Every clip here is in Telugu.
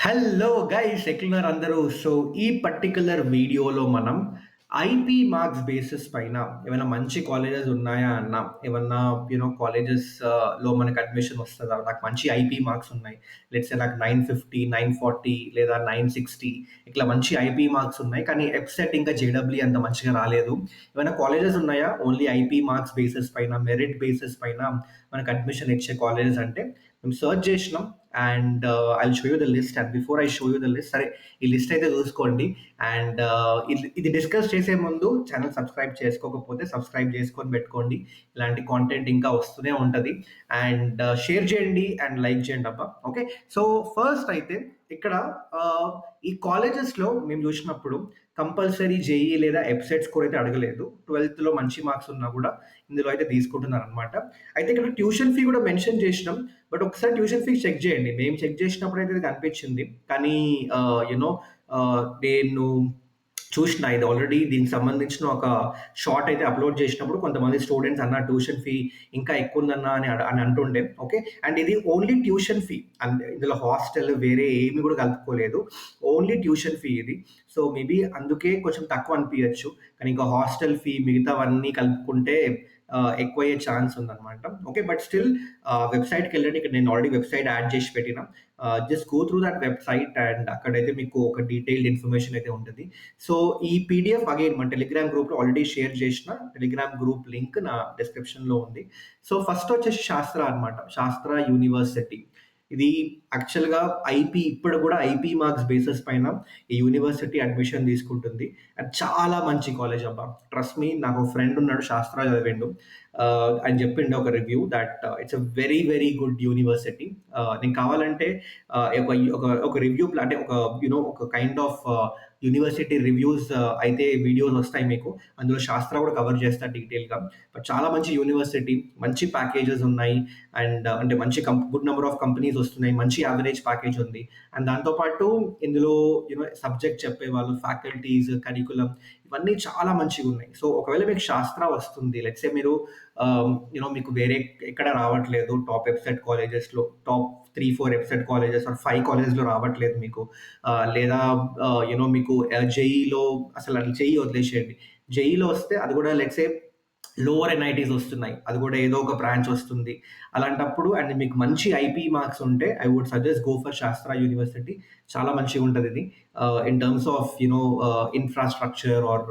హలో గైస్ ఎట్లున్నారు అందరూ? సో, ఈ పర్టిక్యులర్ వీడియోలో మనం ఐపీ మార్క్స్ బేసిస్ పైన ఏమైనా మంచి కాలేజెస్ ఉన్నాయా అన్న, ఏమన్నా కాలేజెస్ లో మనకు అడ్మిషన్ వస్తదా? నాకు మంచి ఐపీ మార్క్స్ ఉన్నాయి. లెట్స్ సే నాకు 950, 940 లేదా 960 ఇట్లా మంచి ఐపీ మార్క్స్ ఉన్నాయి. కానీ ఎఫ్సెట్ ఇంకా జేడబ్ల్యూ అంత మంచిగా రాలేదు. ఏమైనా కాలేజెస్ ఉన్నాయా? ఓన్లీ ఐపీ మార్క్స్ బేసిస్ పైన, మెరిట్ బేసిస్ పైన మనకు అడ్మిషన్ ఇచ్చే కాలేజెస్ అంటే మేము సెర్చ్ చేసినాం. And I'll show you the list. And before I show you the list, సరే ఈ లిస్ట్ అయితే చూసుకోండి. అండ్ ఇది డిస్కస్ చేసే ముందు ఛానల్ సబ్స్క్రైబ్ చేసుకోకపోతే సబ్స్క్రైబ్ చేసుకొని పెట్టుకోండి. ఇలాంటి కాంటెంట్ ఇంకా వస్తూనే ఉంటుంది. అండ్ షేర్ చేయండి అండ్ లైక్ చేయండి అబ్బా. ఓకే, సో ఫస్ట్ అయితే ఇక్కడ ఈ కాలేజెస్లో మేము చూసినప్పుడు కంపల్సరీ జేఈ లేదా ఎఫ్సెట్ స్కోర్ అయితే అడగలేదు. 12th మంచి మార్క్స్ ఉన్నా కూడా ఇందులో అయితే తీసుకుంటున్నారు అనమాట. అయితే ఇక్కడ ట్యూషన్ ఫీ కూడా మెన్షన్ చేసినాం. బట్ ఒకసారి ట్యూషన్ ఫీ చెక్ చేయండి. మేము చెక్ చేసినప్పుడు అయితే ఇది కనిపించింది. కానీ యూనో నేను చూసిన ఇది ఆల్రెడీ దీనికి సంబంధించిన ఒక షార్ట్ అయితే అప్లోడ్ చేసినప్పుడు కొంతమంది స్టూడెంట్స్ అన్న ట్యూషన్ ఫీ ఇంకా ఎక్కువ ఉందన్నా అని అంటుండే. ఓకే, అండ్ ఇది ఓన్లీ ట్యూషన్ ఫీ, అండ్ ఇందులో హాస్టల్ వేరే ఏమి కూడా కలుపుకోలేదు. ఓన్లీ ట్యూషన్ ఫీ ఇది. సో మేబీ అందుకే కొంచెం తక్కువ అనిపించచ్చు. కానీ ఇంకా హాస్టల్ ఫీ మిగతావన్నీ కలుపుకుంటే ఎక్కువయ్యే ఛాన్స్ ఉందన్నమాట. ఓకే, బట్ స్టిల్ వెబ్సైట్కి వెళ్ళండి. ఇక్కడ నేను ఆల్రెడీ వెబ్సైట్ యాడ్ చేసి పెట్టిన. Just go through that website and అక్కడైతే మీకు ఒక డీటెయిల్డ్ ఇన్ఫర్మేషన్ అయితే ఉంటుంది. సో ఈ పీడిఎఫ్ అగైన్ మన టెలిగ్రామ్ గ్రూప్లో ఆల్రెడీ షేర్ చేసిన టెలిగ్రామ్ గ్రూప్ లింక్ నా డిస్క్రిప్షన్లో ఉంది. సో ఫస్ట్ వచ్చేసి శాస్త్ర అనమాట, శాస్త్ర యూనివర్సిటీ. ఇది యాక్చువల్గా ఐపీ, ఇప్పుడు కూడా ఐపీ మార్క్స్ బేసిస్ పైన ఈ యూనివర్సిటీ అడ్మిషన్ తీసుకుంటుంది. అది చాలా మంచి కాలేజ్ అబ్బా. ట్రస్ట్ మీ, నాకు ఫ్రెండ్ ఉన్నాడు శాస్త్ర చదివిండు. అని చెప్పిండు ఒక review that it's a very very good university. నేను కావాలంటే ఒక ఒక రివ్యూ అంటే ఒక కైండ్ ఆఫ్ యూనివర్సిటీ రివ్యూస్ అయితే వీడియోస్ వస్తాయి మీకు. అందులో శాస్త్ర కూడా కవర్ చేస్తా డీటెయిల్గా. బట్ చాలా మంచి యూనివర్సిటీ, మంచి ప్యాకేజెస్ ఉన్నాయి. అండ్ అంటే మంచి గుడ్ నెంబర్ ఆఫ్ కంపెనీస్ వస్తున్నాయి, మంచి యావరేజ్ ప్యాకేజ్ ఉంది. అండ్ దాంతోపాటు ఇందులో సబ్జెక్ట్ చెప్పేవాళ్ళు, ఫ్యాకల్టీస్, కరికులం ఇవన్నీ చాలా మంచిగా ఉన్నాయి. సో ఒకవేళ మీకు శాస్త్ర వస్తుంది, లెట్సే మీరు మీకు వేరే ఎక్కడ రావట్లేదు, టాప్ వెబ్సైట్ కాలేజెస్లో టాప్ 3-4 వెబ్సైట్ కాలేజెస్ ఆర్ 5 కాలేజెస్లో రావట్లేదు మీకు, లేదా మీకు జేఈలో అసలు అది జేఈ వదిలేసేయండి. జేఈలో వస్తే అది కూడా లెట్సే లోవర్ ఎన్ఐటీస్ వస్తున్నాయి, అది కూడా ఏదో ఒక బ్రాంచ్ వస్తుంది. అలాంటప్పుడు అండ్ మీకు మంచి ఐపీ మార్క్స్ ఉంటే I would suggest go for Sastra university. చాలా మంచిగా ఉంటుంది ఇది in terms of infrastructure or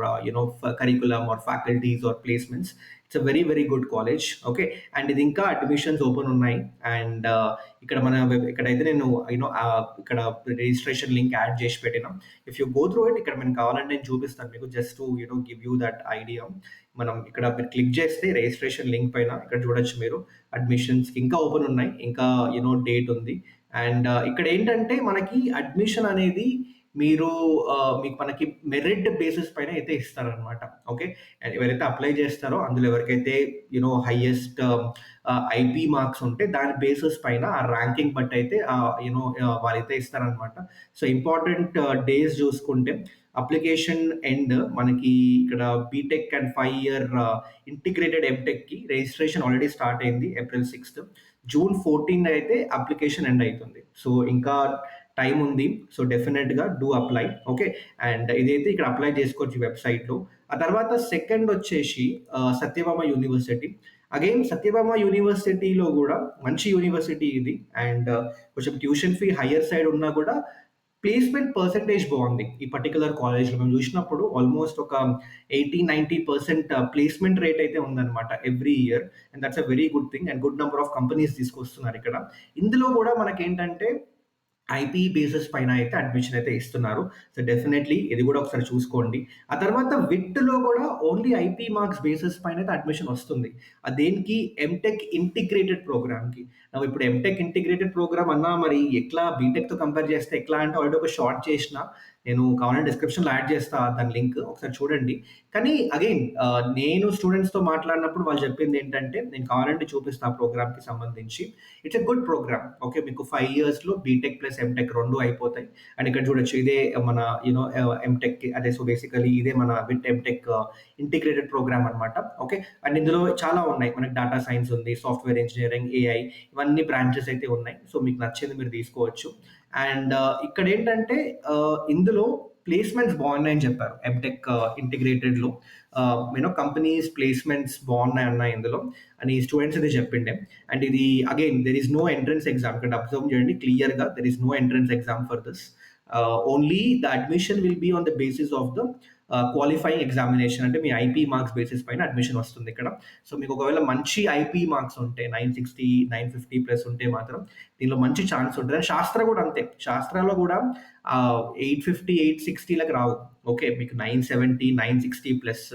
curriculum or faculties or placements. It's a very very good college. Okay, and ఇది ఇంకా అడ్మిషన్స్ ఓపెన్ ఉన్నాయి. అండ్ ఇక్కడ మన ఇక్కడైతే నేను ఇక్కడ రిజిస్ట్రేషన్ లింక్ యాడ్ చేసి పెట్టినాం. If you go through it, ఇక్కడ నేను కావాలంటే నేను చూపిస్తాను మీకు, just to give you that idea. మనం ఇక్కడ మీరు క్లిక్ చేస్తే రిజిస్ట్రేషన్ లింక్ పైన ఇక్కడ చూడొచ్చు మీరు, అడ్మిషన్స్కి ఇంకా ఓపెన్ ఉన్నాయి, ఇంకా డేట్ ఉంది. అండ్ ఇక్కడ ఏంటంటే మనకి అడ్మిషన్ అనేది మీరు మీకు మనకి మెరిట్ బేసిస్ పైన అయితే ఇస్తారనమాట. ఓకే, ఎవరైతే అప్లై చేస్తారో అందులో ఎవరికైతే హైయెస్ట్ ఐపీ మార్క్స్ ఉంటే దాని బేసిస్ పైన ఆ ర్యాంకింగ్ బట్టి అయితే వాళ్ళైతే ఇస్తారనమాట. సో ఇంపార్టెంట్ డేస్ చూసుకుంటే అప్లికేషన్ ఎండ్ మనకి ఇక్కడ బీటెక్ అండ్ 5-year ఇంటిగ్రేటెడ్ ఎంటెక్కి రిజిస్ట్రేషన్ ఆల్రెడీ స్టార్ట్ అయింది April 6th. June 14 అయితే అప్లికేషన్ ఎండ్ అవుతుంది. సో ఇంకా టైం ఉంది. సో డెఫినెట్గా డూ అప్లై. ఓకే, అండ్ ఇదైతే ఇక్కడ అప్లై చేసుకోవచ్చు వెబ్సైట్లో. ఆ తర్వాత సెకండ్ వచ్చేసి సత్యభామ యూనివర్సిటీ. అగైన్ సత్యభామ యూనివర్సిటీలో కూడా మంచి యూనివర్సిటీ ఇది. అండ్ కొంచెం ట్యూషన్ ఫీ హయ్యర్ సైడ్ ఉన్నా కూడా ప్లేస్మెంట్ పర్సెంటేజ్ బాగుంది ఈ పర్టికులర్ కాలేజ్లో. మేము చూసినప్పుడు ఆల్మోస్ట్ ఒక 80-90% ప్లేస్మెంట్ రేట్ అయితే ఉందన్నమాట every year. And that's a very good thing. And good number of companies తీసుకొస్తున్నారు ఇక్కడ. ఇందులో కూడా మనకి ఏంటంటే ఐపీ బేసిస్ పైన అయితే అడ్మిషన్ అయితే ఇస్తున్నారు. సో డెఫినెట్లీ ఇది కూడా ఒకసారి చూసుకోండి. ఆ తర్వాత విట్లో కూడా ఓన్లీ ఐపీ మార్క్స్ బేసిస్ పైన అయితే అడ్మిషన్ వస్తుంది. దేనికి? ఎంటెక్ ఇంటిగ్రేటెడ్ ప్రోగ్రామ్కి. ఇప్పుడు ఎంటెక్ ఇంటిగ్రేటెడ్ ప్రోగ్రామ్ అన్నా మరి ఎట్లా బీటెక్తో కంపేర్ చేస్తే ఎట్లా అంటే ఆల్రెడీ ఒక షార్ట్ చేసిన, నేను కావాలంటే డిస్క్రిప్షన్లో యాడ్ చేస్తా దాని లింక్, ఒకసారి చూడండి. కానీ అగైన్ నేను స్టూడెంట్స్తో మాట్లాడినప్పుడు వాళ్ళు చెప్పింది ఏంటంటే, నేను కావాలంటే చూపిస్తా ప్రోగ్రామ్కి సంబంధించి. It's a good program. Okay, మీకు 5 yearsలో బీటెక్ ప్లస్ ప్లస్ ఎంటెక్ 2 అయిపోతాయి. అండ్ ఇక్కడ చూడొచ్చు ఇదే మన ఎంటెక్ అదే. సో బేసికల్లీ ఇదే మన విత్ ఎంటెక్ ఇంటిగ్రేటెడ్ ప్రోగ్రామ్ అనమాట. ఓకే. అండ్ ఇందులో చాలా ఉన్నాయి. మనకి డేటా సైన్స్ ఉంది, సాఫ్ట్‌వేర్ ఇంజినీరింగ్, ఏఐ ఇవన్నీ బ్రాంచెస్ అయితే ఉన్నాయి. సో మీకు నచ్చింది మీరు తీసుకోవచ్చు. అండ్ ఇక్కడేంటంటే ఇందులో ప్లేస్‌మెంట్స్ బాగున్నాయని చెప్పారు. ఎంటెక్ ఇంటిగ్రేటెడ్‌లో కంపెనీస్ ప్లేస్‌మెంట్స్ బాగున్నాయన్న ఇందులో అని స్టూడెంట్స్ అయితే చెప్పిండే. అండ్ ఇది again there is no entrance exam. ఇక్కడ అబ్జర్వ్ చేయండి క్లియర్‌గా there is no entrance exam for this. Only the admission will be on the basis of the qualifying examination. అంటే మీ ఐపీ మార్క్స్ బేసిస్ పైన అడ్మిషన్ వస్తుంది ఇక్కడ. సో మీకు ఒకవేళ మంచి ఐపీ మార్క్స్ ఉంటే 960, 950 ప్లస్ ఉంటే మాత్రం దీనిలో మంచి ఛాన్స్ ఉంటుంది. అండ్ శాస్త్ర కూడా అంతే. శాస్త్రాలో కూడా 850, 860లకు రావు. ఓకే. మీకు 970, 960 ప్లస్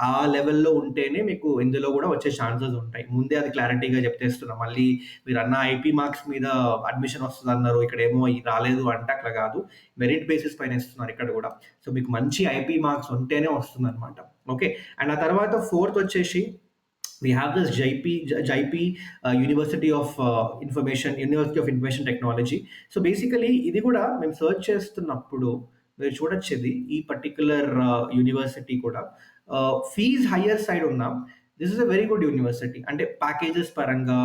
ఆ లెవెల్‌లో ఉంటేనే మీకు ఇందులో కూడా వచ్చే ఛాన్సెస్ ఉంటాయి. ముందే అది క్లారిటీగా చెప్తేస్తున్నా. మళ్ళీ మీరు అన్న ఐపీ మార్క్స్ మీద అడ్మిషన్ వస్తదన్నారు. ఇక్కడేమో రాలేదు అంటే అట్లా కాదు. మెరిట్ బేసిస్ పైన ఇస్తున్నారు ఇక్కడ కూడా. సో మీకు మంచి ఐపీ మార్క్స్ ఉంటేనే వస్తుందన్నమాట. ఓకే. అండ్ ఆ తర్వాత ఫోర్త్ వచ్చేసి we have this JP University of Information Technology. So basically ఇది కూడా మేము సెర్చ్ చేస్తున్నప్పుడు మీరు చూడొచ్చు ఇది ఈ పర్టిక్యులర్ యూనివర్సిటీ కూడా ఫీజ్ హయ్యర్ సైడ్ ఉన్నా this is a very good university. అంటే ప్యాకేజెస్ పరంగా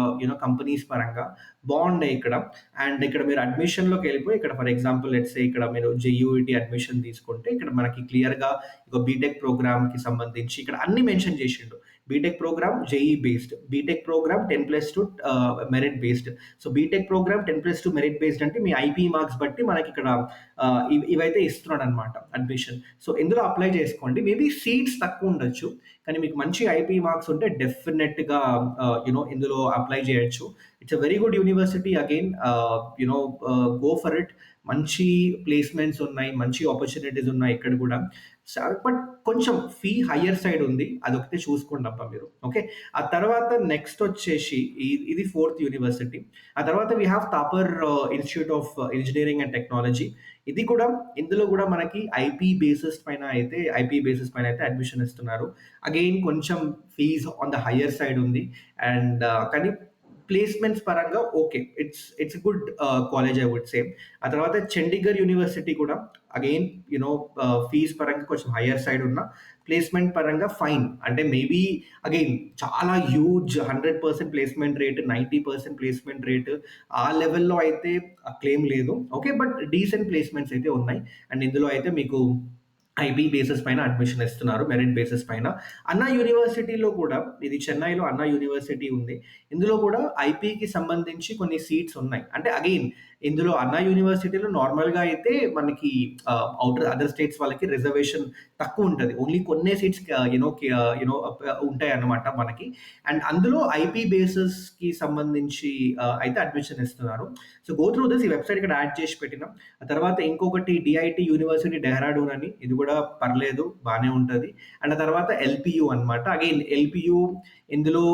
కంపెనీస్ పరంగా బాగున్నాయి ఇక్కడ. అండ్ ఇక్కడ మీరు అడ్మిషన్లోకి వెళ్ళిపోయి ఇక్కడ ఫర్ ఎగ్జాంపుల్ లెట్స్ సే ఇక్కడ మీరు జేయూఈటీ అడ్మిషన్ తీసుకుంటే ఇక్కడ మనకి క్లియర్గా బీటెక్ ప్రోగ్రామ్కి సంబంధించి ఇక్కడ అన్ని మెన్షన్ చేసిండు. BTech program JEE based, BTech program 10+2 merit based. So BTech program 10+2 merit based అంటే మీ ఐపీ మార్క్స్ బట్టి మనకి ఇక్కడ ఇవైతే ఇస్తున్నాడు అనమాట అడ్మిషన్. సో ఇందులో అప్లై చేసుకోండి. మేబీ సీట్స్ తక్కువ ఉండొచ్చు, కానీ మీకు మంచి ఐపీ మార్క్స్ ఉంటే డెఫినెట్గా ఇందులో అప్లై చేయొచ్చు. It's a very good university. Again go for it. మంచి ప్లేస్మెంట్స్ ఉన్నాయి, మంచి ఆపర్చునిటీస్ ఉన్నాయి ఇక్కడ కూడా. బట్ కొంచెం ఫీ హయ్యర్ సైడ్ ఉంది, అదొకటే చూసుకోండి అబ్బా మీరు. ఓకే. ఆ తర్వాత నెక్స్ట్ వచ్చేసి ఇది ఫోర్త్ యూనివర్సిటీ. ఆ తర్వాత we have Thapar institute of engineering and technology. ఇది కూడా ఇందులో కూడా మనకి ఐపీ బేసిస్ పైన అయితే అడ్మిషన్ ఇస్తున్నారు. అగైన్ కొంచెం fees on the higher side ఉంది. అండ్ కానీ ప్లేస్మెంట్స్ పరంగా okay, it's good college I would say. ఆ తర్వాత చండీగఢ్ యూనివర్సిటీ కూడా అగైన్ ఫీజ్ పరంగా కొంచెం హయ్యర్ సైడ్ ఉన్న ప్లేస్మెంట్ పరంగా ఫైన్. అంటే మేబీ అగైన్ చాలా huge 100% placement rate, 90% placement rate ఆ లెవెల్లో అయితే క్లెయిమ్ లేదు. ఓకే. బట్ డీసెంట్ ప్లేస్మెంట్స్ అయితే ఉన్నాయి. అండ్ ఇందులో అయితే మీకు ఐబీ బేసిస్ పైన అడ్మిషన్ ఇస్తున్నారు, మెరిట్ బేసిస్ పైన. అన్నా యూనివర్సిటీలో కూడా ఇది చెన్నైలో అన్నా యూనివర్సిటీ ఉంది. ఇందులో కూడా ఐపీకి సంబంధించి కొన్ని సీట్స్ ఉన్నాయి. అంటే అగైన్ ఇందులో అన్నా యూనివర్సిటీలో నార్మల్గా అయితే మనకి అదర్ స్టేట్స్ వాళ్ళకి రిజర్వేషన్ తక్కువ ఉంటుంది. ఓన్లీ కొన్నే సీట్స్ ఉంటాయి అన్నమాట మనకి. అండ్ అందులో ఐపీ బేసిస్కి సంబంధించి అయితే అడ్మిషన్ ఇస్తున్నారు. So go through this. ఈ వెబ్సైట్ ఇక్కడ యాడ్ చేసి పెట్టినాం. ఆ తర్వాత ఇంకొకటి డిఐటి యూనివర్సిటీ డెహ్రాడూన్ అని, ఇది కూడా పర్లేదు, బాగానే ఉంటుంది. అండ్ ఆ తర్వాత ఎల్పియు అనమాట. అగైన్ ఎల్పియు ఇందులో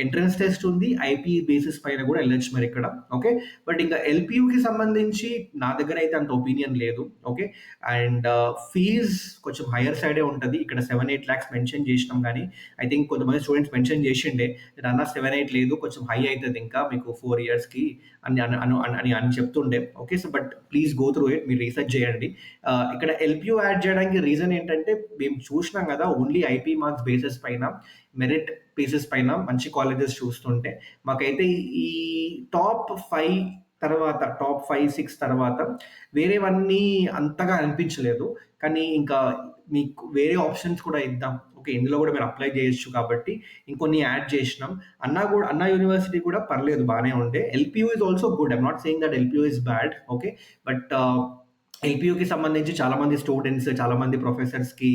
ఎంట్రన్స్ టెస్ట్ ఉంది, ఐపీ బేసిస్ పైన కూడా వెళ్ళొచ్చు మరి ఇక్కడ. ఓకే. బట్ ఇంకా ఎల్పియుకి సంబంధించి నా దగ్గర అయితే అంత ఒపీనియన్ లేదు. ఓకే. అండ్ ఫీజ్ కొంచెం హయ్యర్ సైడే ఉంటుంది. ఇక్కడ 7-8 lakhs మెన్షన్ చేసినాం, కానీ ఐ థింక్ కొంతమంది స్టూడెంట్స్ మెన్షన్ చేసిండే అన్న 7-8 లేదు, కొంచెం హై అవుతుంది ఇంకా మీకు 4 yearsకి అని చెప్తుండే. Okay. So but please go through it, మీరు రీసెర్చ్ చేయండి. ఇక్కడ ఎల్పియు యాడ్ చేయడానికి రీజన్ ఏంటంటే మేము చూసినాం కదా ఓన్లీ ఐపీ మార్క్స్ బేసిస్ పైన, మెరిట్ బేసిస్ పైన మంచి కాలేజెస్ చూస్తుంటే మాకైతే ఈ టాప్ 5-6 తర్వాత వేరేవన్నీ అంతగా అనిపించలేదు. కానీ ఇంకా మీకు వేరే ఆప్షన్స్ కూడా ఇద్దాం. ఓకే. ఇందులో కూడా మీరు అప్లై చేయొచ్చు కాబట్టి ఇంకొన్ని యాడ్ చేసినాం. అన్నా యూనివర్సిటీ కూడా పర్లేదు, బాగానే ఉండే. LPU is also good. I'm not saying that LPU is bad. Okay. But ఎల్పియుకి సంబంధించి చాలా మంది స్టూడెంట్స్, చాలా మంది ప్రొఫెసర్స్కి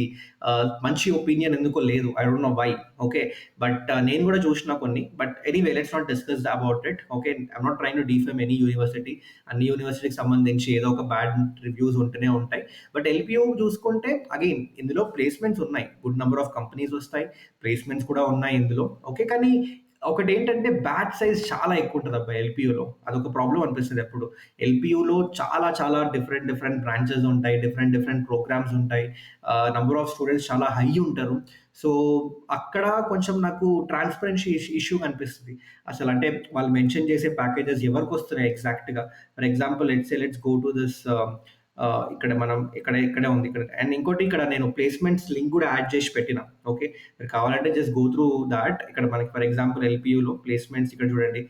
మంచి ఒపీనియన్ ఎందుకో లేదు. I don't know why. Okay. But నేను కూడా చూసిన కొన్ని. But anyway let's not discuss about it. Okay. I'm not trying to defame any university. అన్ని యూనివర్సిటీకి సంబంధించి ఏదో ఒక బ్యాడ్ రివ్యూస్ ఉంటూనే ఉంటాయి. బట్ ఎల్పియు చూసుకుంటే అగైన్ ఇందులో ప్లేస్మెంట్స్ ఉన్నాయి, గుడ్ నెంబర్ ఆఫ్ కంపెనీస్ వస్తాయి, ప్లేస్మెంట్స్ కూడా ఉన్నాయి ఇందులో. ఓకే. కానీ ఒకటేంటంటే బ్యాచ్ సైజ్ చాలా ఎక్కువుంటదబ్బా ఎల్‌పీయూలో. అదొక ప్రాబ్లమ్ అనిపిస్తదెప్పుడు. ఎల్‌పీయూలో చాలా చాలా డిఫరెంట్ డిఫరెంట్ బ్రాంచెస్ ఉంటాయి. డిఫరెంట్ డిఫరెంట్ ప్రోగ్రామ్స్ ఉంటాయి. నంబర్ ఆఫ్ స్టూడెంట్స్ చాలా హై ఉంటారు. సో, అక్కడ కొంచెం నాకు ట్రాన్స్‌పరెన్సీ ఇష్యూ కనిపిస్తది. అసలంటే వాళ్ళు మెన్షన్ చేసే ప్యాకేజెస్ ఎవరికొస్తున్నాయి ఎగ్జాక్ట్‌గా. For example let's go to this ఇక్కడ మనం ఇక్కడే ఉంది ఇక్కడ. అండ్ ఇంకోటి ఇక్కడ నేను ప్లేస్‌మెంట్స్ లింక్ గూడా యాడ్ చేసి పెట్టిన. ఓకే. మీరు కావాలంటే జస్ట్ గో త్రూ థాట్. ఇక్కడ మనకి ఫర్ ఎగ్జాంపుల్ ఎల్‌పీయూలో ప్లేస్‌మెంట్స్ ఇక్కడ చూడండి.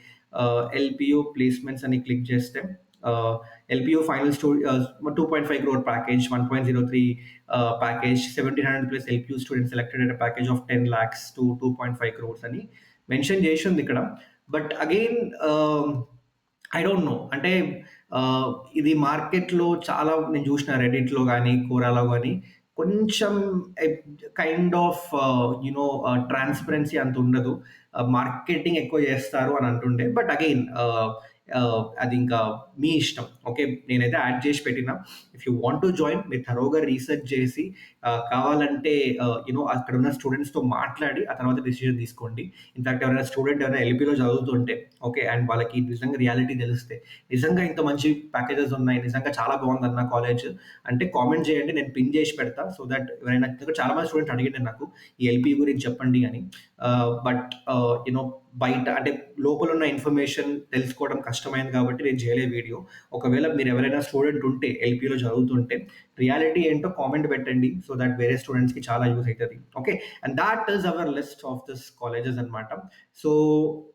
ఎల్‌పీయూ ప్లేస్‌మెంట్స్ అని క్లిక్ చేస్తే LPU final 2.5 crore package, 1.03 package, 1700 plus LPU students selected at a package of 10 lakhs to 2.5 crores అని మెన్షన్ చేసింది ఇక్కడ. But again I don't no. అంటే ఇది మార్కెట్‌లో చాలా నేను చూసిన రెడిట్‌లో గాని, కోరాలో గాని కొంచెం ఎబ్ కైండ్ ఆఫ్ ట్రాన్స్‌పరెన్సీ అంతుండదు. మార్కెటింగ్ ఎక్కువ చేస్తారు అని అంటుండే. బట్ అగైన్ అది ఇంకా మీ ఇష్టం. ఓకే. నేనైతే యాడ్ చేసి పెట్టిన. If you want to join మీరు థరోగా రీసెర్చ్ చేసి కావాలంటే అక్కడున్న స్టూడెంట్స్‌తో మాట్లాడి ఆ తర్వాత డెసిషన్ తీసుకోండి. ఇన్‌ఫాక్ట్ ఎవరైనా ఎల్‌పీలో చదువుతుంటే ఓకే. అండ్ వాళ్ళకి నిజంగా రియాలిటీ తెలిస్తే నిజంగా ఇంత మంచి ప్యాకేజెస్ ఉన్నాయి. నిజంగా చాలా బాగుందన్న కాలేజ్ అంటే కామెంట్ చేయండి. నేను పిన్ చేసి పెడతా. సో దట్ ఎవరైనా చాలా మంది స్టూడెంట్స్ అడిగిండ్రు నాకు ఈ ఎల్‌పీ గురించి చెప్పండి అని. బట్ బయట అంటే లోపలున్న ఇన్ఫర్మేషన్ తెలుసుకోవడం కష్టమైంది కాబట్టి నేను చేయలే వీడియో. ఒకవేళ మీరెవరైనా స్టూడెంట్ ఉంటే ఎల్‌పీలో చదువుతుంటే రియాలిటీ ఏంటో కామెంట్ పెట్టండి. సో దట్ వేరే స్టూడెంట్స్‌కి చాలా యూజ్ అయితది. Okay. And thought is our list of this colleges అన్నమాట. సో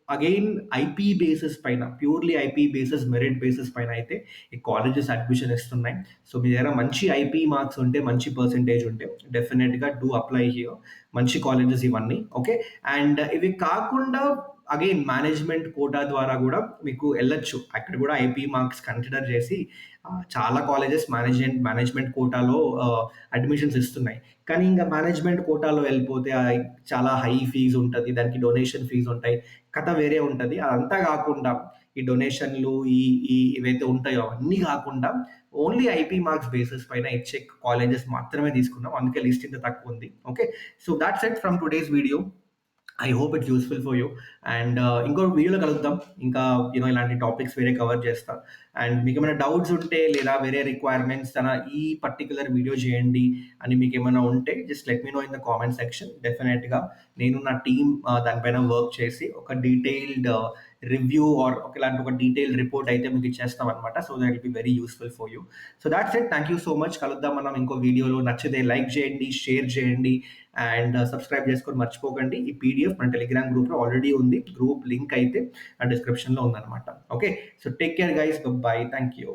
అగైన్ ఐపీ బేసిస్ పైన purely IP basis, merit basis పైన అయితే ఈ కాలేజెస్ అడ్మిషన్ ఇస్తున్నాయి. సో మీ దగ్గర మంచి ఐపీ మార్క్స్ ఉంటే, మంచి పర్సెంటేజ్ ఉంటే డెఫినిట్‌గా డూ అప్లై హియర్. మంచి కాలేజెస్ ఇవన్నీ. ఓకే. అండ్ ఇవి కాకుండా అగైన్ మేనేజ్మెంట్ కోటా ద్వారా గూడా మీకు ఎళ్ళొచ్చు. అక్కడ గూడా ఐపీ మార్క్స్ కన్సిడర్ చేసి చాలా కాలేజెస్ మేనేజ్మెంట్ కోటాలో అడ్మిషన్స్ ఇస్తున్నాయి. కానీ ఇంక మేనేజ్మెంట్ కోటాలో ఎళ్ళిపోతే చాలా హై ఫీజ్ ఉంటది. దానికి డొనేషన్ ఫీజ్ ఉంటాయి. కథ వేరే ఉంటది. అదంతా గాకుండా ఈ డొనేషన్‌లు ఇవైతే ఉంటాయో అవన్నీ గాకుండా ఓన్లీ ఐపీ మార్క్స్ బేసిస్ పైన ఇచ్చే కాలేజెస్ మాత్రమే తీసుకున్నాం. అందుకే లిస్ట్ ఇంత తక్కువుంది. Okay. So that's it from today's video. I hope it's useful for you. And ఇంకో వీడియోలో కలుద్దాం. ఇంకా ఇలాంటి టాపిక్స్ వేరే కవర్ చేస్తా. అండ్ మీకేమైనా డౌట్స్ ఉంటే లేదా వేరే రిక్వైర్మెంట్స్ ఈ పర్టిక్యులర్ వీడియో చేయండి అని మీకేమైనా ఉంటే just let me know in the comment section. డెఫినిట్‌గా నేను నా టీమ్ దానిపైన వర్క్ చేసి ఒక డీటెయిల్డ్ రివ్యూ ఆర్ ఇలాంటి ఒక డీటెయిల్డ్ రిపోర్ట్ అయితే మీకు ఇచ్చేస్తామనమాట. So that will be very useful for you. So that's it. Thank you so much. కలుద్దాం మనం ఇంకో వీడియోలో. నచ్చితే లైక్ చేయండి, షేర్ చేయండి అండ్ సబ్స్క్రైబ్ చేసుకొని మర్చిపోకండి. ఈ పీడిఎఫ్ మన టెలిగ్రామ్ గ్రూప్‌లో ఆల్రెడీ ఉంది. గ్రూప్ లింక్ అయితే డిస్క్రిప్షన్‌లో ఉందన్నమాట. Okay. So take care guys. By. Thank you.